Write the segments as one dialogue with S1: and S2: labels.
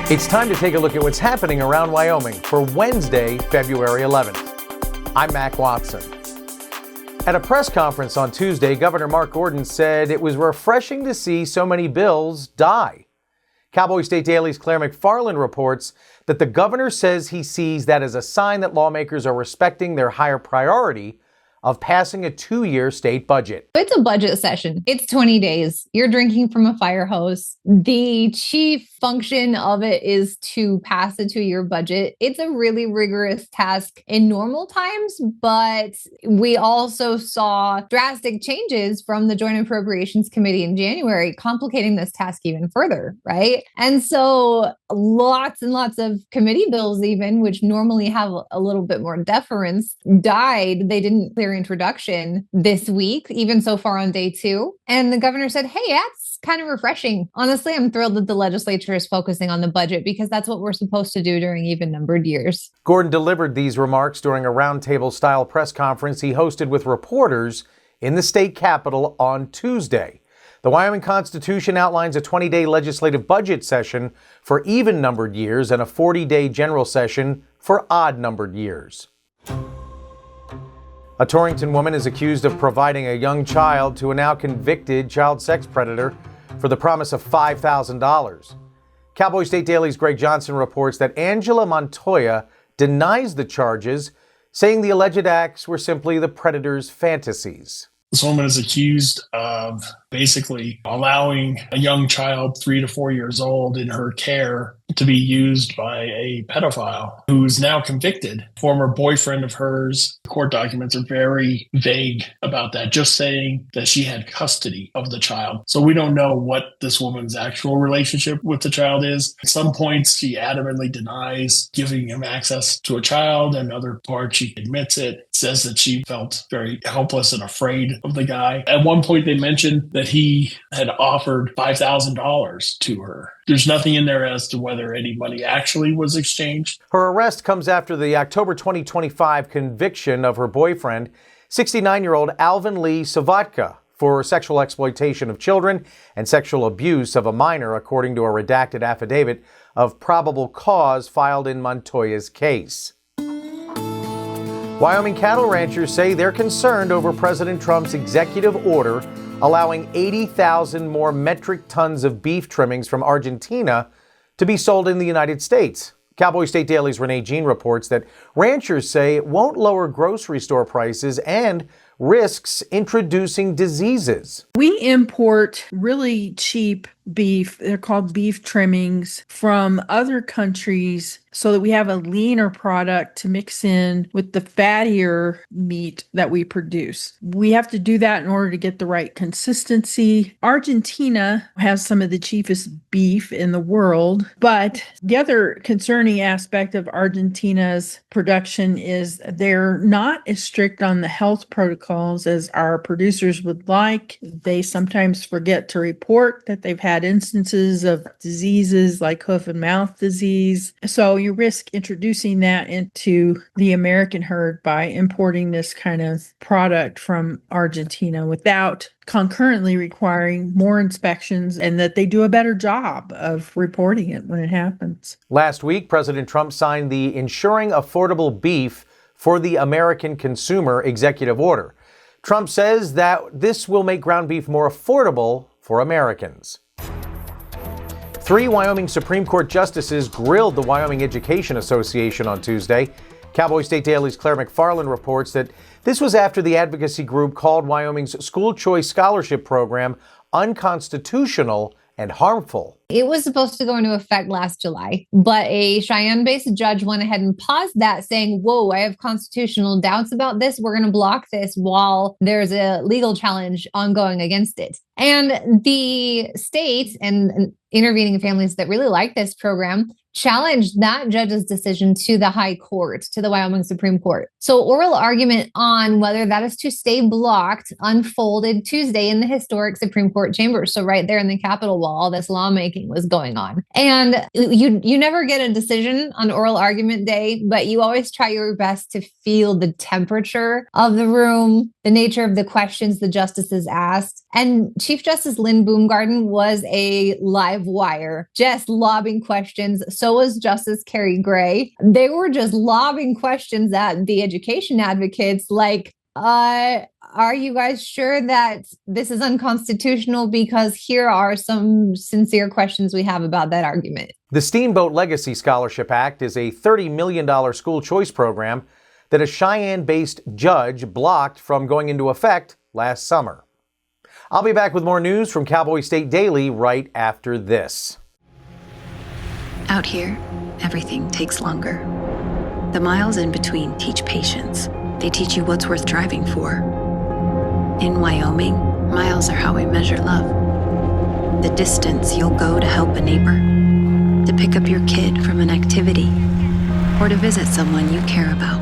S1: It's time to take a look at what's happening around Wyoming for Wednesday, February 11th. I'm Mac Watson. At a press conference on Tuesday, Governor Mark Gordon said it was refreshing to see so many bills die. Cowboy State Daily's Claire McFarland reports that the governor says he sees that as a sign that lawmakers are respecting their higher priority of passing a 2-year state budget.
S2: It's a budget session. It's 20 days. You're drinking from a fire hose. The chief function of it is to pass a 2-year budget. It's a really rigorous task in normal times, but we also saw drastic changes from the Joint Appropriations Committee in January, complicating this task even further, right? And so lots and lots of committee bills, even, which normally have a little bit more deference, died. They didn't clear introduction this week, even so far on day 2. And the governor said, hey, that's kind of refreshing. Honestly, I'm thrilled that the legislature is focusing on the budget because that's what we're supposed to do during even-numbered years.
S1: Gordon delivered these remarks during a roundtable-style press conference he hosted with reporters in the state capitol on Tuesday. The Wyoming Constitution outlines a 20-day legislative budget session for even-numbered years and a 40-day general session for odd-numbered years. A Torrington woman is accused of providing a young child to a now convicted child sex predator for the promise of $5,000. Cowboy State Daily's Greg Johnson reports that Angela Montoya denies the charges, saying the alleged acts were simply the predator's fantasies.
S3: This woman is accused of basically allowing a young child 3 to 4 years old in her care to be used by a pedophile who is now convicted. Former boyfriend of hers. Court documents are very vague about that, just saying that she had custody of the child. So we don't know what this woman's actual relationship with the child is. At some points, she adamantly denies giving him access to a child, and other parts she admits it, says that she felt very helpless and afraid of the guy. At one point, they mentioned that he had offered $5,000 to her. There's nothing in there as to whether any money actually was exchanged.
S1: Her arrest comes after the October 2025 conviction of her boyfriend, 69-year-old Alvin Lee Savatka, for sexual exploitation of children and sexual abuse of a minor, according to a redacted affidavit of probable cause filed in Montoya's case. Wyoming cattle ranchers say they're concerned over President Trump's executive order allowing 80,000 more metric tons of beef trimmings from Argentina to be sold in the United States. Cowboy State Daily's Renee Jean reports that ranchers say it won't lower grocery store prices and risks introducing diseases.
S4: We import really cheap beef, they're called beef trimmings, from other countries so that we have a leaner product to mix in with the fattier meat that we produce. We have to do that in order to get the right consistency. Argentina has some of the cheapest beef in the world, but the other concerning aspect of Argentina's production is they're not as strict on the health protocols as our producers would like. They sometimes forget to report that they've had instances of diseases like hoof and mouth disease. So you risk introducing that into the American herd by importing this kind of product from Argentina without concurrently requiring more inspections and that they do a better job of reporting it when it happens.
S1: Last week, President Trump signed the Ensuring Affordable Beef for the American Consumer executive order. Trump says that this will make ground beef more affordable for Americans. 3 Wyoming Supreme Court justices grilled the Wyoming Education Association on Tuesday. Cowboy State Daily's Claire McFarland reports that this was after the advocacy group called Wyoming's school choice scholarship program unconstitutional and harmful.
S2: It was supposed to go into effect last July, but a Cheyenne-based judge went ahead and paused that, saying, whoa, I have constitutional doubts about this. We're going to block this while there's a legal challenge ongoing against it. And the state and intervening families that really like this program challenged that judge's decision to the high court, to the Wyoming Supreme Court. So oral argument on whether that is to stay blocked unfolded Tuesday in the historic Supreme Court chambers. So right there in the Capitol wall, this lawmaking lawmaking was going on. And you never get a decision on oral argument day, but you always try your best to feel the temperature of the room, the nature of the questions the justices asked. And Chief Justice Lynn Baumgarten was a live wire, just lobbing questions. So was Justice Carrie Gray. They were just lobbing questions at the education advocates like, are you guys sure that this is unconstitutional? Because here are some sincere questions we have about that argument.
S1: The Steamboat Legacy Scholarship Act is a $30 million school choice program that a Cheyenne-based judge blocked from going into effect last summer. I'll be back with more news from Cowboy State Daily right after this.
S5: Out here, everything takes longer. The miles in between teach patience. They teach you what's worth driving for. In Wyoming, miles are how we measure love. The distance you'll go to help a neighbor, to pick up your kid from an activity, or to visit someone you care about.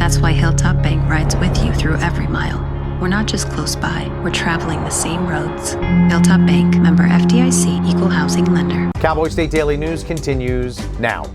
S5: That's why Hilltop Bank rides with you through every mile. We're not just close by, we're traveling the same roads. Hilltop Bank, member FDIC, equal housing lender.
S1: Cowboy State Daily News continues now.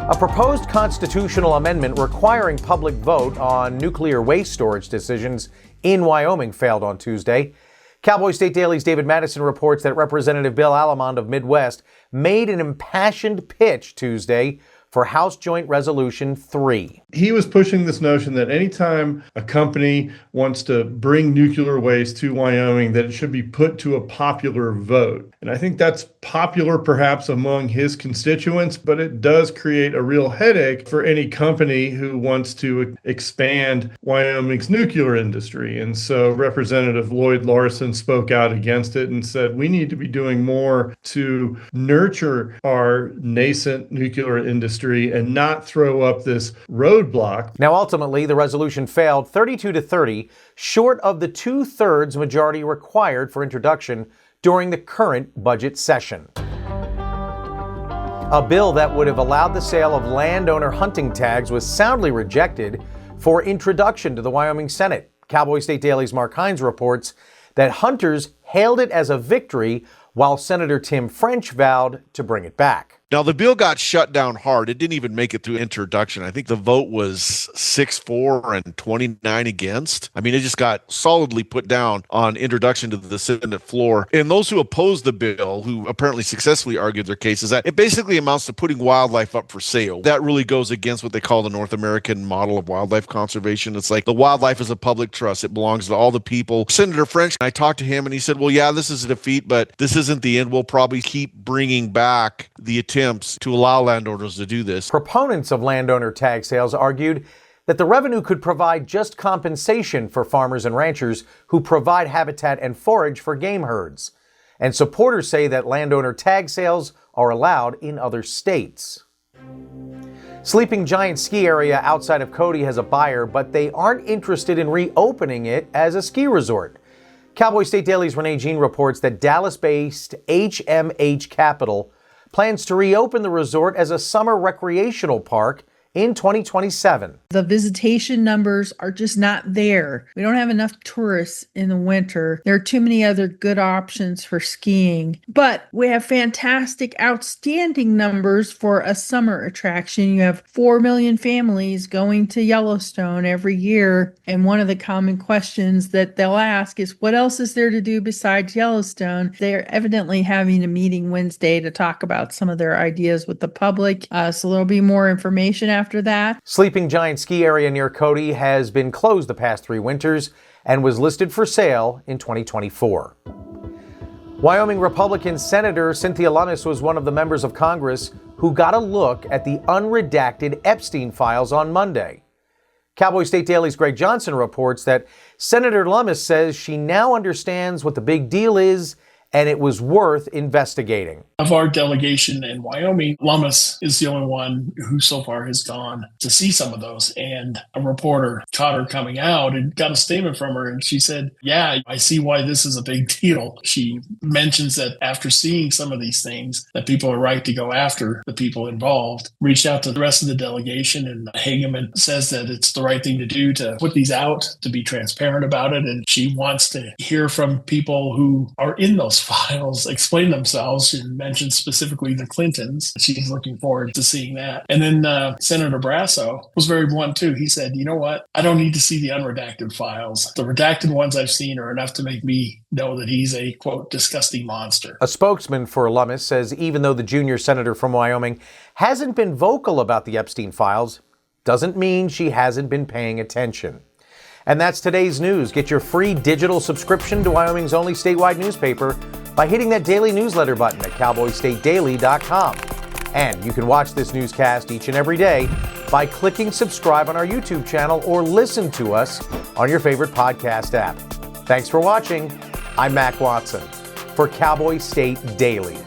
S1: A proposed constitutional amendment requiring public vote on nuclear waste storage decisions in Wyoming failed on Tuesday. Cowboy State Daily's David Madison reports that Representative Bill Alamond of Midwest made an impassioned pitch Tuesday for House Joint Resolution 3.
S6: He was pushing this notion that anytime a company wants to bring nuclear waste to Wyoming, that it should be put to a popular vote. And I think that's popular perhaps among his constituents, but it does create a real headache for any company who wants to expand Wyoming's nuclear industry. And so Representative Lloyd Larson spoke out against it and said, we need to be doing more to nurture our nascent nuclear industry and not throw up this roadblock.
S1: Now, ultimately, the resolution failed 32-30, short of the 2/3 majority required for introduction during the current budget session. A bill that would have allowed the sale of landowner hunting tags was soundly rejected for introduction to the Wyoming Senate. Cowboy State Daily's Mark Hines reports that hunters hailed it as a victory, while Senator Tim French vowed to bring it back.
S7: Now, the bill got shut down hard. It didn't even make it through introduction. I think the vote was 6-4 and 29 against. I mean, it just got solidly put down on introduction to the Senate floor. And those who opposed the bill, who apparently successfully argued their case, is that it basically amounts to putting wildlife up for sale. That really goes against what they call the North American model of wildlife conservation. It's like the wildlife is a public trust. It belongs to all the people. Senator French, I talked to him and he said, well, yeah, this is a defeat, but this isn't the end. We'll probably keep bringing back the attempts to allow landowners to do this.
S1: Proponents of landowner tag sales argued that the revenue could provide just compensation for farmers and ranchers who provide habitat and forage for game herds. And supporters say that landowner tag sales are allowed in other states. Sleeping Giant ski area outside of Cody has a buyer, but they aren't interested in reopening it as a ski resort. Cowboy State Daily's Renee Jean reports that Dallas-based HMH Capital plans to reopen the resort as a summer recreational park in 2027.
S4: The visitation numbers are just not there. We don't have enough tourists in the winter. There are too many other good options for skiing. But we have fantastic, outstanding numbers for a summer attraction. You have 4 million families going to Yellowstone every year. And one of the common questions that they'll ask is, what else is there to do besides Yellowstone? They're evidently having a meeting Wednesday to talk about some of their ideas with the public. So there'll be more information after that.
S1: Sleeping Giant ski area near Cody has been closed the past 3 winters and was listed for sale in 2024. Wyoming Republican Senator Cynthia Lummis was one of the members of Congress who got a look at the unredacted Epstein files on Monday. Cowboy State Daily's Greg Johnson reports that Senator Lummis says she now understands what the big deal is and it was worth investigating.
S3: Of our delegation in Wyoming, Lummis is the only one who so far has gone to see some of those. And a reporter caught her coming out and got a statement from her. And she said, yeah, I see why this is a big deal. She mentions that after seeing some of these things, that people are right to go after the people involved. Reached out to the rest of the delegation, and Hageman says that it's the right thing to do to put these out, to be transparent about it. And she wants to hear from people who are in those files explain themselves. She mentioned specifically the Clintons. She's looking forward to seeing that. And then Senator Brasso was very blunt too. He said, you know what? I don't need to see the unredacted files. The redacted ones I've seen are enough to make me know that he's a, quote, disgusting monster.
S1: A spokesman for Lummis says even though the junior senator from Wyoming hasn't been vocal about the Epstein files, doesn't mean she hasn't been paying attention. And that's today's news. Get your free digital subscription to Wyoming's only statewide newspaper by hitting that daily newsletter button at cowboystatedaily.com. And you can watch this newscast each and every day by clicking subscribe on our YouTube channel or listen to us on your favorite podcast app. Thanks for watching. I'm Mac Watson for Cowboy State Daily.